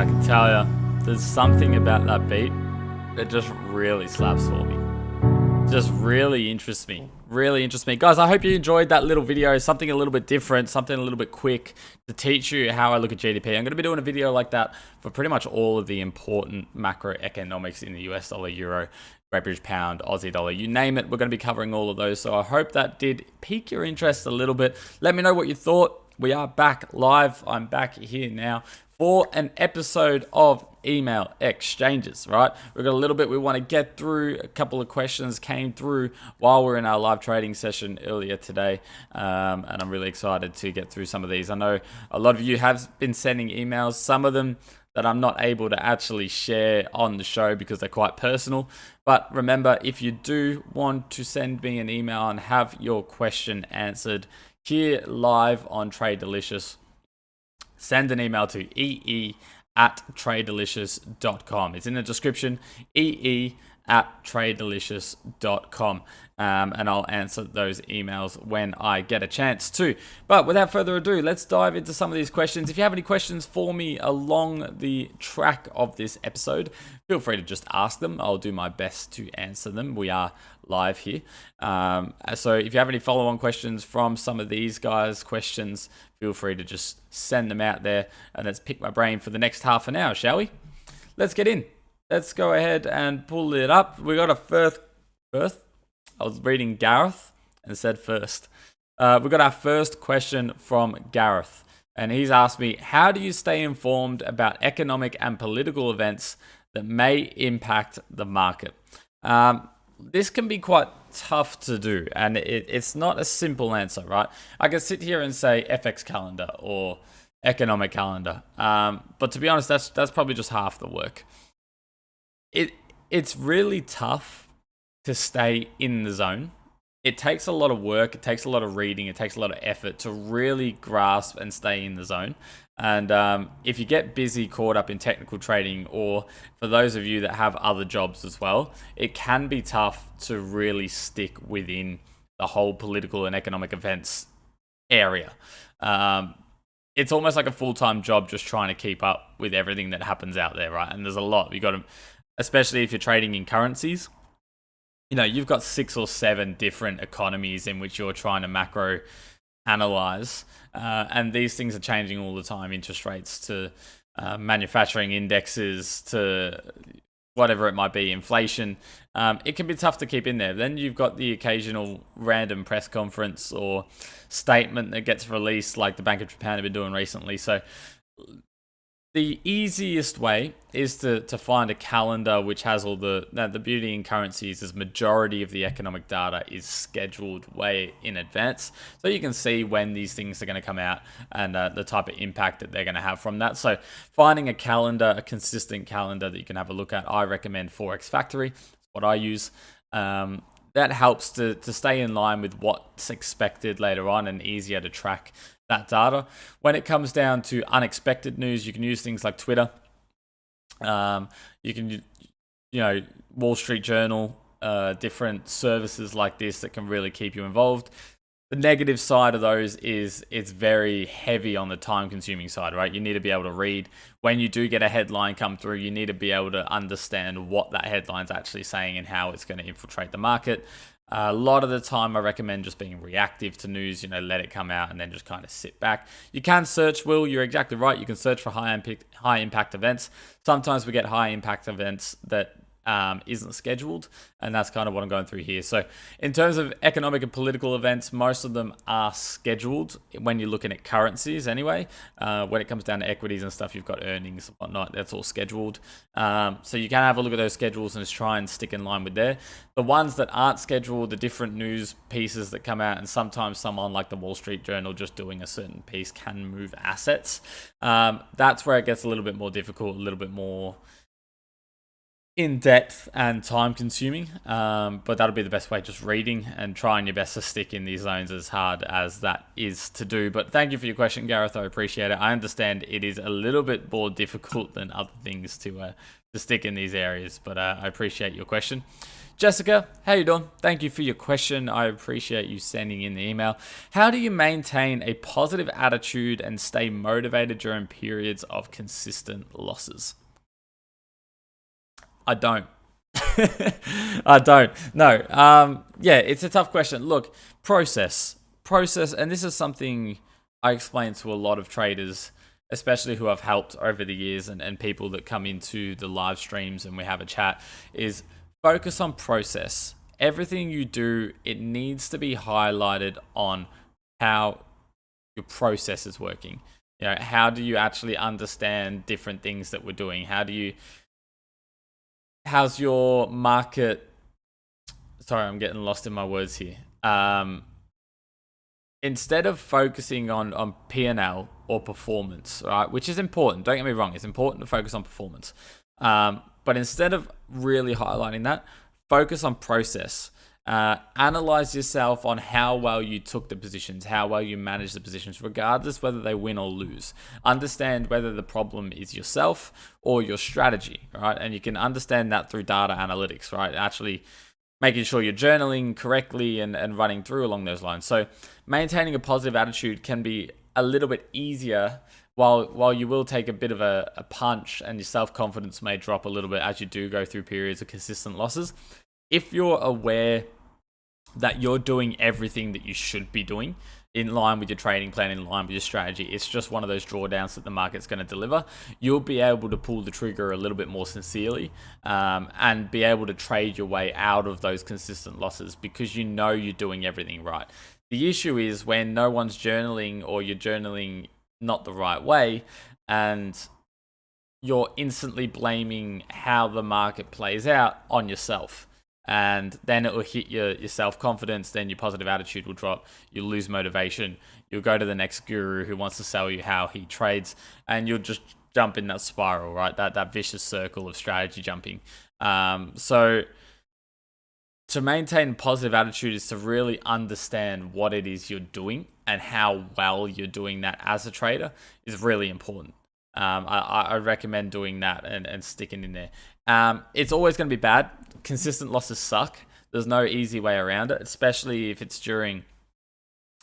I can tell you, there's something about that beat that just really slaps for me. Just really interests me. Guys, I hope you enjoyed that little video. Something a little bit different, something a little bit quick to teach you how I look at GDP. I'm going to be doing a video like that for pretty much all of the important macroeconomics in the US dollar, euro, Great British pound, Aussie dollar, you name it. We're going to be covering all of those. So I hope that did pique your interest a little bit. Let me know what you thought. We are back live. I'm back here now for an episode of email exchanges, right? We've got a little bit we want to get through. A couple of questions came through while we're in our live trading session earlier today, and I'm really excited to get through some of these. I know a lot of you have been sending emails, some of them that I'm not able to actually share on the show because they're quite personal. But remember, if you do want to send me an email and have your question answered here live on TradeDelicious, send an email to ee@tradedelicious.com. It's in the description, ee@tradedelicious.com. And I'll answer those emails when I get a chance to. But without further ado, let's dive into some of these questions. If you have any questions for me along the track of this episode, feel free to just ask them. I'll do my best to answer them. We are live here. So if you have any follow-on questions from some of these guys' questions, feel free to just send them out there, and let's pick my brain for the next half an hour, shall we? Let's get in. Let's go ahead and pull it up. We got a first. I was reading Gareth and said first. We got our first question from Gareth, and he's asked me, how do you stay informed about economic and political events that may impact the market? This can be quite tough to do, and it's not a simple answer, right? I can sit here and say FX calendar or economic calendar, but to be honest, that's probably just half the work. It's really tough to stay in the zone. It takes a lot of work, it takes a lot of reading, it takes a lot of effort to really grasp and stay in the zone. And if you get busy, caught up in technical trading, or for those of you that have other jobs as well, it can be tough to really stick within the whole political and economic events area. It's almost like a full-time job just trying to keep up with everything that happens out there, right? And there's a lot. You got to, especially if you're trading in currencies, you know, you've got 6 or 7 different economies in which you're trying to macro analyze, and these things are changing all the time. Interest rates to manufacturing indexes to whatever it might be, inflation. It can be tough to keep in there. Then you've got the occasional random press conference or statement that gets released, like the Bank of Japan have been doing recently. So the easiest way is to find a calendar which has all the beauty in currencies is majority of the economic data is scheduled way in advance. So you can see when these things are going to come out and the type of impact that they're going to have from that. So finding a calendar, a consistent calendar that you can have a look at, I recommend Forex Factory. That's what I use. That helps to stay in line with what's expected later on and easier to track that data. When it comes down to unexpected news, you can use things like Twitter. You can, Wall Street Journal, different services like this that can really keep you involved. The negative side of those is it's very heavy on the time-consuming side, right? You need to be able to read. When you do get a headline come through, you need to be able to understand what that headline's actually saying and how it's going to infiltrate the market. A lot of the time, I recommend just being reactive to news, let it come out and then just kind of sit back. You can search, Will, you're exactly right. You can search for high impact events. Sometimes we get high impact events that isn't scheduled, and that's kind of what I'm going through here. So in terms of economic and political events, most of them are scheduled when you're looking at currencies anyway. When it comes down to equities and stuff, you've got earnings and whatnot, that's all scheduled. So you can have a look at those schedules and just try and stick in line with there. The ones that aren't scheduled, the different news pieces that come out, and sometimes someone like the Wall Street Journal just doing a certain piece can move assets. That's where it gets a little bit more difficult, a little bit more in-depth and time-consuming, but that'll be the best way, just reading and trying your best to stick in these zones, as hard as that is to do. But thank you for your question, Gareth. I appreciate it. I understand it is a little bit more difficult than other things to stick in these areas, but I appreciate your question. Jessica, how you doing? Thank you for your question. I appreciate you sending in the email. How do you maintain a positive attitude and stay motivated during periods of consistent losses? I don't. I don't. No. Yeah, it's a tough question. Look, process, and this is something I explain to a lot of traders, especially who I've helped over the years, and people that come into the live streams and we have a chat, is focus on process. Everything you do, it needs to be highlighted on how your process is working. You know, how do you actually understand different things that we're doing? How's your market? Sorry, I'm getting lost in my words here. Instead of focusing on P&L or performance, right, which is important, don't get me wrong, it's important to focus on performance. But instead of really highlighting that, focus on process. Analyze yourself on how well you took the positions, how well you manage the positions, regardless whether they win or lose. Understand whether the problem is yourself or your strategy, right? And you can understand that through data analytics, right? Actually making sure you're journaling correctly and running through along those lines. So maintaining a positive attitude can be a little bit easier, while you will take a bit of a punch, and your self-confidence may drop a little bit as you do go through periods of consistent losses. If you're aware that you're doing everything that you should be doing in line with your trading plan, in line with your strategy, it's just one of those drawdowns that the market's going to deliver, you'll be able to pull the trigger a little bit more sincerely, and be able to trade your way out of those consistent losses because you know you're doing everything right. The issue is when no one's journaling, or you're journaling not the right way, and you're instantly blaming how the market plays out on yourself. And then it will hit your self-confidence, then your positive attitude will drop, you'll lose motivation, you'll go to the next guru who wants to sell you how he trades, and you'll just jump in that spiral, right? That vicious circle of strategy jumping. So to maintain positive attitude is to really understand what it is you're doing and how well you're doing that as a trader is really important. I recommend doing that and sticking in there. It's always going to be bad. Consistent losses suck. There's no easy way around it, especially if it's during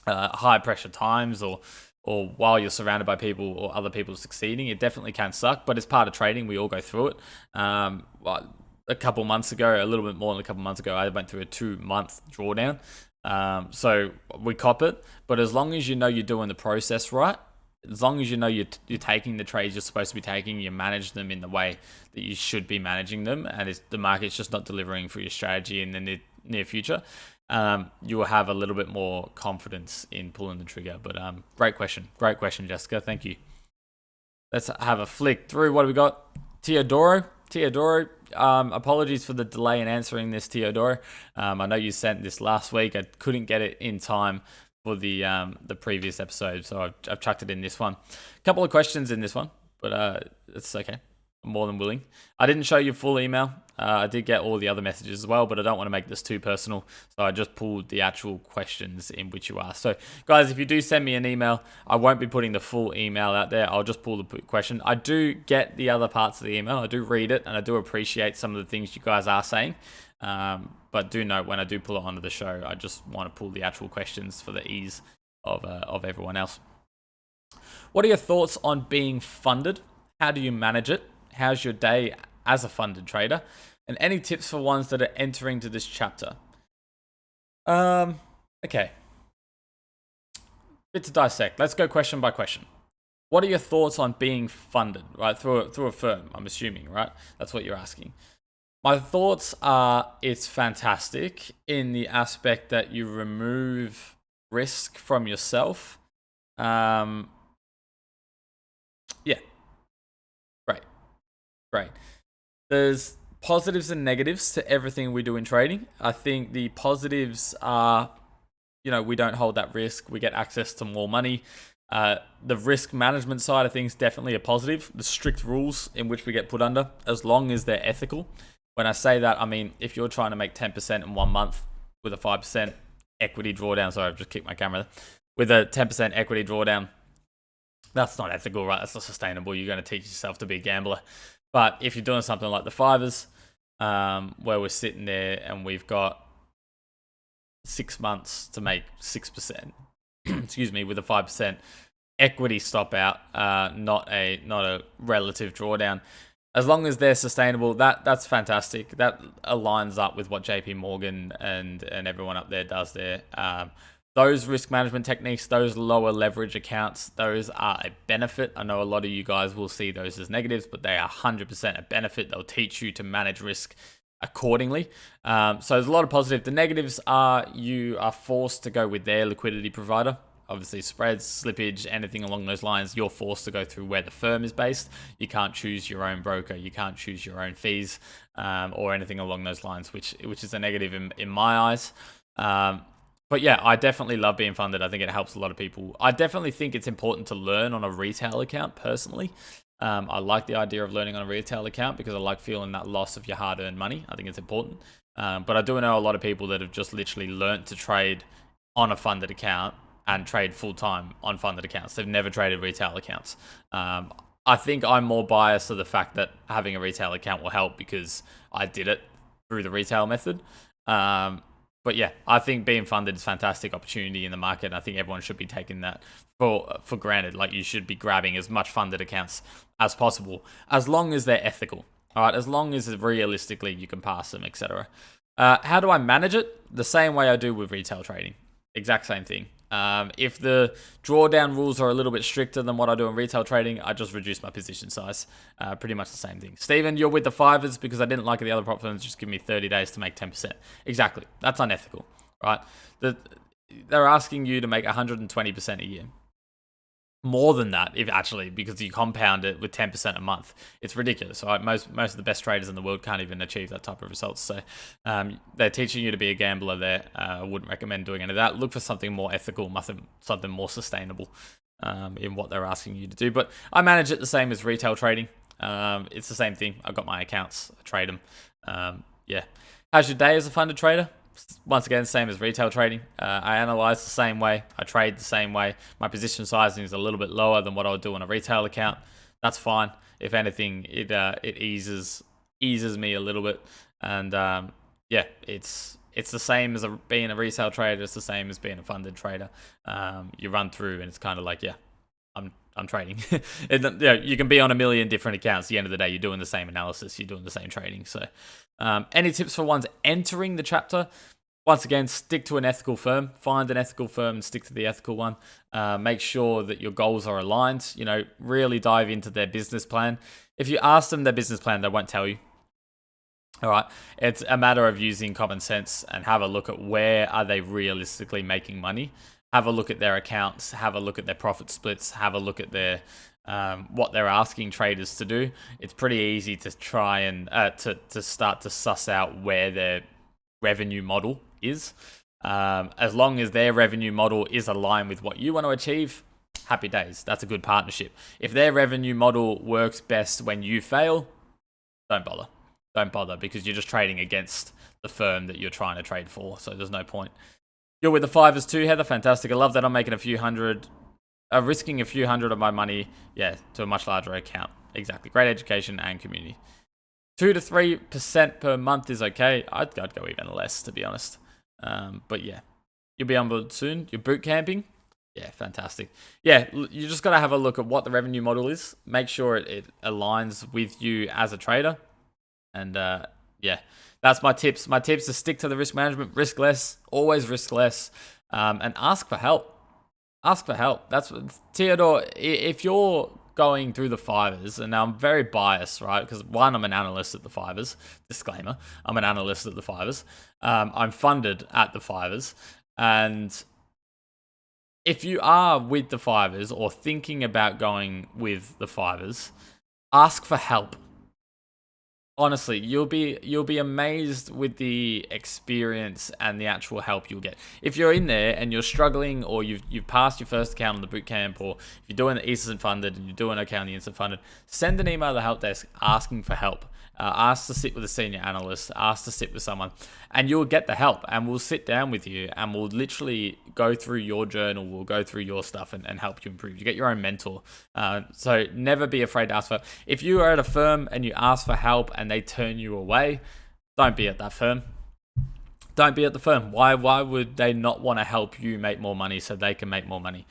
high pressure times or while you're surrounded by people or other people succeeding. It definitely can suck, but it's part of trading. We all go through it. A couple months ago, a little bit more than a couple months ago, I went through a 2-month drawdown. So we cop it, but as long as you know you're doing the process right, as long as you know you're taking the trades you're supposed to be taking, you manage them in the way that you should be managing them, and the market's just not delivering for your strategy in the near future, you will have a little bit more confidence in pulling the trigger. But great question, Jessica. Thank you. Let's have a flick through. What have we got? Terodoro. Apologies for the delay in answering this, Terodoro. I know you sent this last week. I couldn't get it in time for the previous episode, so I've chucked it in this one. A couple of questions in this one, but it's okay. I'm more than willing. I didn't show you full email. I did get all the other messages as well, but I don't want to make this too personal, so I just pulled the actual questions in which you asked. So, guys, if you do send me an email, I won't be putting the full email out there. I'll just pull the question. I do get the other parts of the email. I do read it, and I do appreciate some of the things you guys are saying. But do note, when I do pull it onto the show, I just want to pull the actual questions for the ease of everyone else. What are your thoughts on being funded? How do you manage it? How's your day as a funded trader? And any tips for ones that are entering to this chapter? Okay. Bit to dissect. Let's go question by question. What are your thoughts on being funded, right? Through a firm, I'm assuming, right? That's what you're asking. My thoughts are it's fantastic in the aspect that you remove risk from yourself. Yeah. Great. There's positives and negatives to everything we do in trading. I think the positives are, we don't hold that risk. We get access to more money. The risk management side of things definitely a positive. The strict rules in which we get put under, as long as they're ethical. When I say that, I mean, if you're trying to make 10% in 1 month with a 5% equity drawdown, sorry, I've just kicked my camera, with a 10% equity drawdown, that's not ethical, right? That's not sustainable. You're going to teach yourself to be a gambler. But if you're doing something like the fivers, where we're sitting there and we've got 6 months to make 6%, excuse me, with a 5% equity stop out, not a relative drawdown. As long as they're sustainable, that's fantastic. That aligns up with what JP Morgan and everyone up there does there. Those risk management techniques, those lower leverage accounts, those are a benefit. I know a lot of you guys will see those as negatives, but they are 100% a benefit. They'll teach you to manage risk accordingly. So there's a lot of positive. The negatives are you are forced to go with their liquidity provider. Obviously, spreads, slippage, anything along those lines, you're forced to go through where the firm is based. You can't choose your own broker. You can't choose your own fees, or anything along those lines, which is a negative in my eyes. But yeah, I definitely love being funded. I think it helps a lot of people. I definitely think it's important to learn on a retail account personally. I like the idea of learning on a retail account because I like feeling that loss of your hard-earned money. I think it's important. But I do know a lot of people that have just literally learnt to trade on a funded account and trade full-time on funded accounts. They've never traded retail accounts. I think I'm more biased to the fact that having a retail account will help because I did it through the retail method. But yeah, I think being funded is a fantastic opportunity in the market. And I think everyone should be taking that for granted. Like, you should be grabbing as much funded accounts as possible, as long as they're ethical. All right, as long as realistically you can pass them, etc. How do I manage it? The same way I do with retail trading. Exact same thing. If the drawdown rules are a little bit stricter than what I do in retail trading, I just reduce my position size. Pretty much the same thing. Stephen, you're with the fivers because I didn't like the other prop firms just give me 30 days to make 10%. Exactly. That's unethical, right? They're asking you to make 120% a year. More than that, if actually, because you compound it with 10% a month. It's ridiculous, right? Most of the best traders in the world can't even achieve that type of results. So they're teaching you to be a gambler there. I wouldn't recommend doing any of that. Look for something more ethical, something more sustainable in what they're asking you to do. But I manage it the same as retail trading. It's the same thing. I've got my accounts. I trade them. Yeah. How's your day as a funded trader? Once again, same as retail trading. I analyze the same way. I trade the same way. My position sizing is a little bit lower than what I would do on a retail account. That's fine. If anything, it eases me a little bit. And yeah, it's the same as being a resale trader. It's the same as being a funded trader. You run through and it's kind of like, yeah, I'm trading. You can be on a million different accounts. At the end of the day, you're doing the same analysis. You're doing the same trading. So any tips for ones entering the chapter? Once again, stick to an ethical firm. Find an ethical firm and stick to the ethical one. Make sure that your goals are aligned. Really dive into their business plan. If you ask them their business plan, they won't tell you. All right. It's a matter of using common sense and have a look at where are they realistically making money. Have a look at their accounts. Have a look at their profit splits. Have a look at their what they're asking traders to do. It's pretty easy to try and to start to suss out where their revenue model is. As long as their revenue model is aligned with what you want to achieve, happy days. That's a good partnership. If their revenue model works best when you fail, don't bother. Don't bother because you're just trading against the firm that you're trying to trade for. So there's no point. You're with the fivers too, Heather. Fantastic. I love that I'm making risking a few hundred of my money, to a much larger account. Exactly. Great education and community. 2 to 3% per month is okay. I'd go even less, to be honest. But yeah, you'll be on board soon. You're boot camping. Yeah, fantastic. Yeah, you just got to have a look at what the revenue model is. Make sure it aligns with you as a trader. And yeah, that's my tips. My tips are stick to the risk management, risk less, always risk less, and ask for help. Ask for help. That's what Terodoro, if you're going through the fivers, and now I'm very biased, right? Because one, I'm an analyst at the fivers. Disclaimer, I'm an analyst at the fivers. I'm funded at the fivers. And if you are with the fivers or thinking about going with the fivers, ask for help. Honestly, you'll be amazed with the experience and the actual help you'll get. If you're in there and you're struggling, or you've passed your first account on the bootcamp, or if you're doing the instant funded and you're doing okay on the instant funded, send an email to the help desk asking for help. Ask to sit with a senior analyst, ask to sit with someone, and you'll get the help. And we'll sit down with you and we'll literally go through your journal, we'll go through your stuff and help you improve. You get your own mentor. So never be afraid to ask for help. If you are at a firm and you ask for help and they turn you away, don't be at that firm. Don't be at the firm. Why would they not want to help you make more money so they can make more money?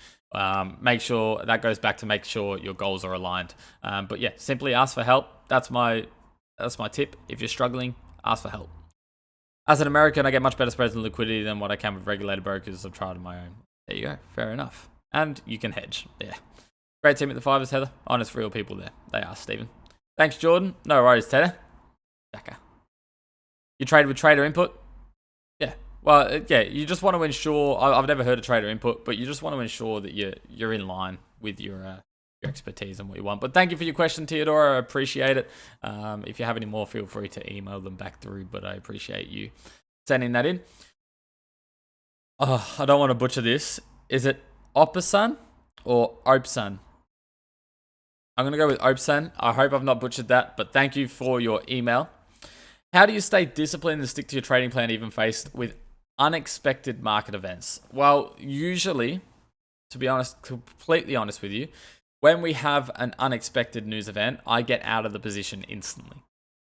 Make sure that goes back to make sure your goals are aligned. But yeah, simply ask for help. That's my tip. If you're struggling, ask for help. As an American, I get much better spreads and liquidity than what I can with regulated brokers. I've tried on my own. There you go. Fair enough. And you can hedge. Yeah. Great team at the Fivers, Heather. Honest, real people there. They are, Stephen. Thanks, Jordan. No worries, Tedder. Jacker. You trade with trader input? Yeah. Well, yeah, you just want to ensure... I've never heard of trader input, but you just want to ensure that you're in line with your expertise and what you want. But thank you for your question, Teodoro. I appreciate it. If you have any more, feel free to email them back through, but I appreciate you sending that in. Oh, I don't want to butcher this. Is it Opesan or Opesan? I'm going to go with Opesan. I hope I've not butchered that, but thank you for your email. How do you stay disciplined and stick to your trading plan even faced with unexpected market events? Well, usually, to be honest, completely honest with you, when we have an unexpected news event, I get out of the position instantly.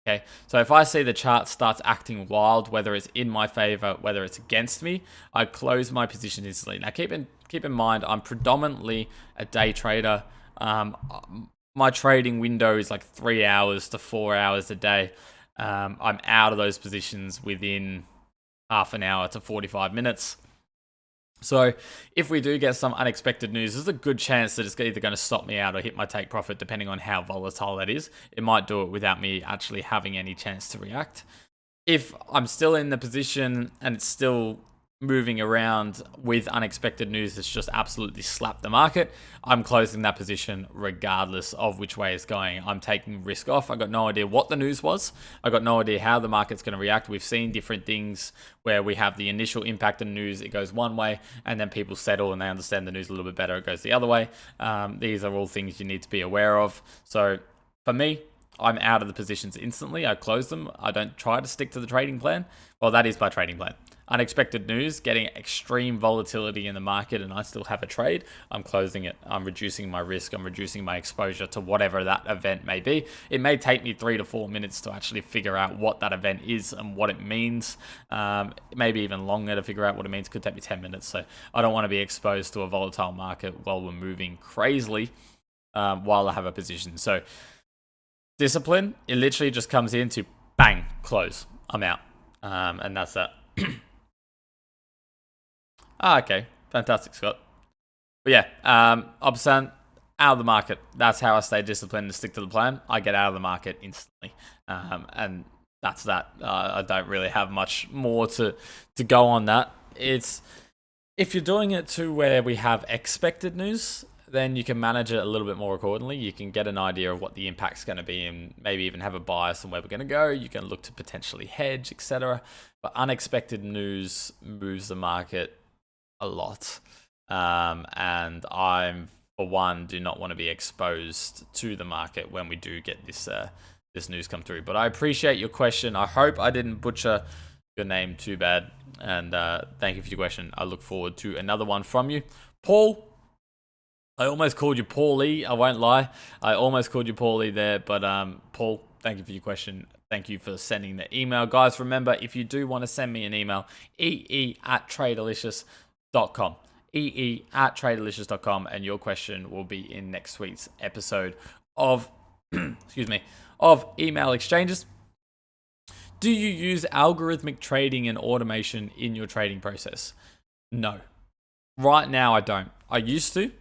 Okay, so if I see the chart starts acting wild, whether it's in my favor, whether it's against me, I close my position instantly. Now, keep in mind, I'm predominantly a day trader. My trading window is like 3 hours to 4 hours a day. I'm out of those positions within half an hour to 45 minutes. So if we do get some unexpected news, there's a good chance that it's either going to stop me out or hit my take profit, depending on how volatile that is. It might do it without me actually having any chance to react. If I'm still in the position and it's still moving around with unexpected news that's just absolutely slapped the market, I'm closing that position regardless of which way it's going. I'm taking risk off. I got no idea what the news was. I got no idea how the market's going to react. We've seen different things where we have the initial impact of news, it goes one way, and then people settle and they understand the news a little bit better, it goes the other way. These are all things you need to be aware of. So for me, I'm out of the positions instantly. I close them. I don't try to stick to the trading plan. Well, that is my trading plan. Unexpected news, getting extreme volatility in the market, and I still have a trade, I'm closing it. I'm reducing my risk. I'm reducing my exposure to whatever that event may be. It may take me 3 to 4 minutes to actually figure out what that event is and what it means. Maybe even longer to figure out what it means. It could take me 10 minutes. So I don't want to be exposed to a volatile market while we're moving crazily while I have a position. So discipline, it literally just comes into bang, close. I'm out. And that's that. Okay. Fantastic, Scott. But yeah, Opesan, out of the market. That's how I stay disciplined and stick to the plan. I get out of the market instantly. And that's that. I don't really have much more to go on that. It's if you're doing it to where we have expected news, then you can manage it a little bit more accordingly. You can get an idea of what the impact's going to be and maybe even have a bias on where we're going to go. You can look to potentially hedge, etc. But unexpected news moves the market a lot. And I'm, for one, do not want to be exposed to the market when we do get this news come through. But I appreciate your question. I hope I didn't butcher your name too bad. And thank you for your question. I look forward to another one from you. Paul, I almost called you Paulie. I won't lie. I almost called you Paulie there. But Paul, thank you for your question. Thank you for sending the email. Guys, remember, if you do want to send me an email, ee@TradeDelicious.com. ee@TradeDelicious.com, and your question will be in next week's episode of of Email Exchanges. Do you use algorithmic trading and automation in your trading process? No. Right now, I don't. I used to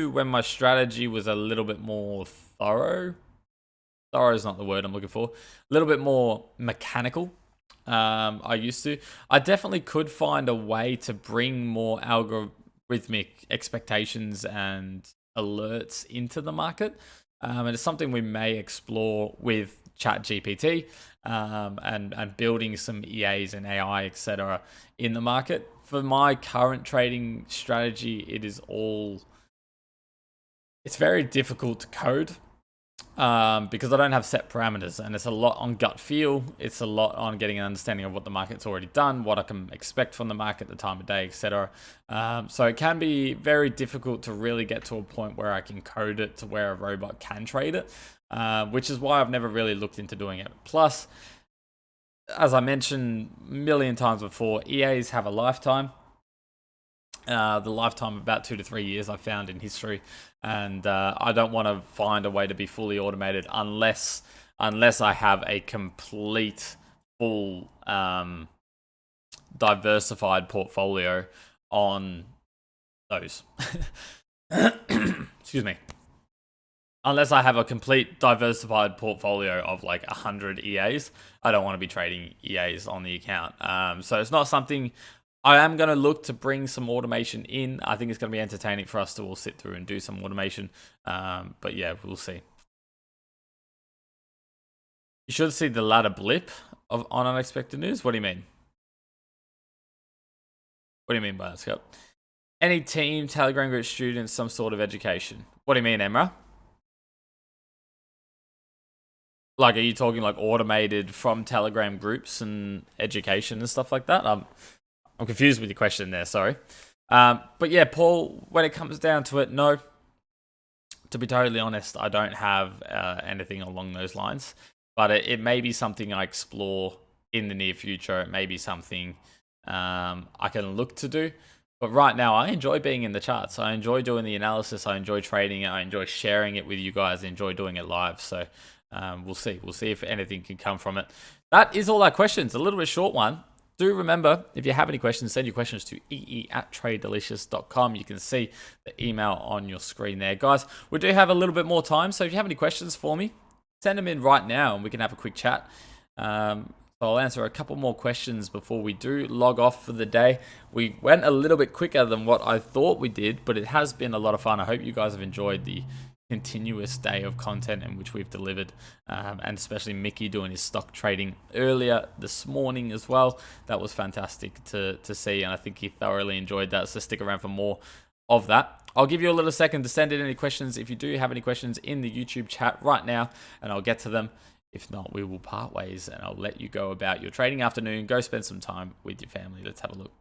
when my strategy was a little bit more thorough. Thorough is not the word I'm looking for. A little bit more mechanical. I used to. I definitely could find a way to bring more algorithmic expectations and alerts into the market. And it's something we may explore with Chat GPT, and building some EAs and AI, etc. in the market. For my current trading strategy, it's very difficult to code. Because I don't have set parameters, and it's a lot on gut feel. It's a lot on getting an understanding of what the market's already done, what I can expect from the market, the time of day, etc. So it can be very difficult to really get to a point where I can code it to where a robot can trade it, which is why I've never really looked into doing it. Plus, as I mentioned a million times before, EAs have a lifetime. The lifetime of about 2 to 3 years I found in history, and I don't want to find a way to be fully automated unless I have a complete full diversified portfolio on those. Excuse me. Unless I have a complete diversified portfolio of like 100 EAs, I don't want to be trading EAs on the account. So it's not something. I am going to look to bring some automation in. I think it's going to be entertaining for us to all sit through and do some automation. But yeah, we'll see. You should see the ladder blip on unexpected news. What do you mean? What do you mean by that, Scott? Any team, Telegram group, students, some sort of education. What do you mean, Emra? Like, are you talking like automated from Telegram groups and education and stuff like that? I'm confused with your question there, sorry. But yeah, Paul, when it comes down to it, no. To be totally honest, I don't have anything along those lines. But it may be something I explore in the near future. It may be something I can look to do. But right now, I enjoy being in the charts. I enjoy doing the analysis. I enjoy trading it. I enjoy sharing it with you guys. I enjoy doing it live. So we'll see. We'll see if anything can come from it. That is all our questions. A little bit short one. Do remember, if you have any questions, send your questions to ee@tradedelicious.com. You can see the email on your screen there. Guys, we do have a little bit more time, so if you have any questions for me, send them in right now and we can have a quick chat. So I'll answer a couple more questions before we do log off for the day. We went a little bit quicker than what I thought we did, but it has been a lot of fun. I hope you guys have enjoyed the continuous day of content in which we've delivered, and especially Mickey doing his stock trading earlier this morning as well. That was fantastic to see, and I think he thoroughly enjoyed that, so stick around for more of that. I'll give you a little second to send in any questions if you do have any questions in the YouTube chat right now, and I'll get to them. If not, we will part ways and I'll let you go about your trading afternoon. Go spend some time with your family. Let's have a look.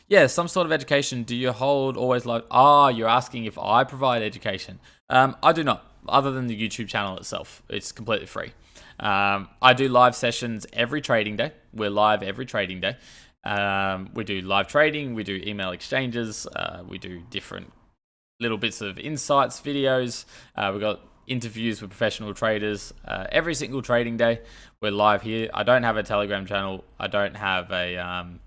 Yeah, some sort of education. Do you hold always like? You're asking if I provide education. I do not, other than the YouTube channel itself. It's completely free. I do live sessions every trading day. We're live every trading day. We do live trading. We do email exchanges. We do different little bits of insights, videos. We've got interviews with professional traders every single trading day. We're live here. I don't have a Telegram channel. I don't have a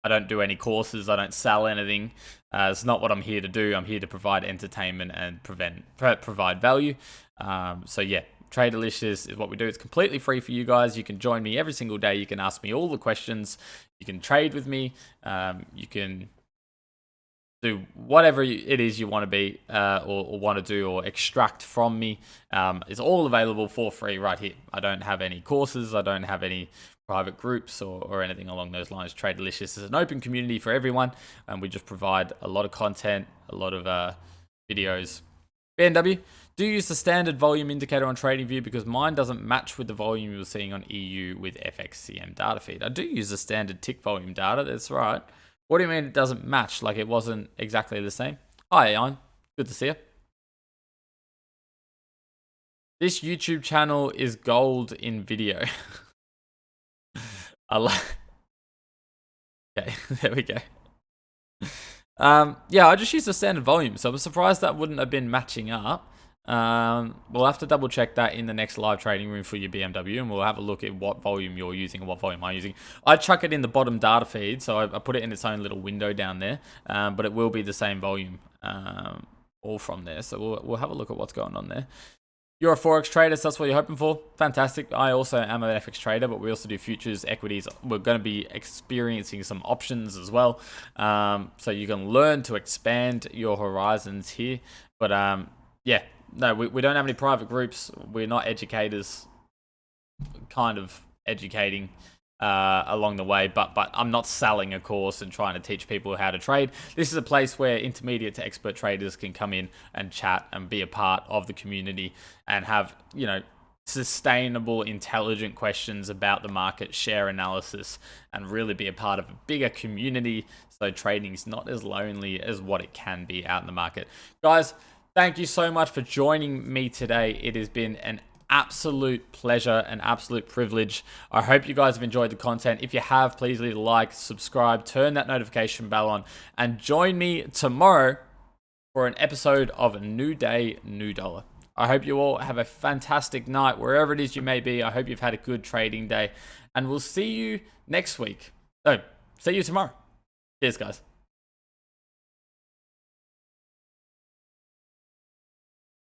I don't do any courses. I don't sell anything. It's not what I'm here to do. I'm here to provide entertainment and provide value. So yeah, TradeDelicious is what we do. It's completely free for you guys. You can join me every single day. You can ask me all the questions. You can trade with me. You can do whatever it is you want to be or want to do or extract from me. It's all available for free right here. I don't have any courses. I don't have any private groups or anything along those lines. TradeDelicious is an open community for everyone, and we just provide a lot of content, a lot of videos. BMW, do you use the standard volume indicator on TradingView? Because mine doesn't match with the volume you're seeing on EU with FXCM data feed. I do use the standard tick volume data, that's right. What do you mean it doesn't match? Like it wasn't exactly the same? Hi, Ian. Good to see you. This YouTube channel is gold in video. Okay, there we go. Yeah, I just used the standard volume, so I'm surprised that wouldn't have been matching up. We'll have to double check that in the next live trading room for your BMW, and we'll have a look at what volume you're using and what volume I'm using. I chuck it in the bottom data feed, so I put it in its own little window down there, but it will be the same volume all from there. So we'll have a look at what's going on there. You're a Forex trader, so that's what you're hoping for. Fantastic. I also am an FX trader, but we also do futures, equities. We're going to be experiencing some options as well. So you can learn to expand your horizons here. But yeah, no, we don't have any private groups. We're not educators, kind of educating along the way, but I'm not selling a course and trying to teach people how to trade. This is a place where intermediate to expert traders can come in and chat and be a part of the community and have, you know, sustainable, intelligent questions about the market, share analysis, and really be a part of a bigger community so trading is not as lonely as what it can be out in the market. Guys, thank you so much for joining me today. It has been an absolute pleasure, an absolute privilege. I hope you guys have enjoyed the content. If you have, please leave a like, subscribe, turn that notification bell on, and join me tomorrow for an episode of A New Day, New Dollar. I hope you all have a fantastic night wherever it is you may be. I hope you've had a good trading day, and we'll see you next week. See you tomorrow. Cheers, guys.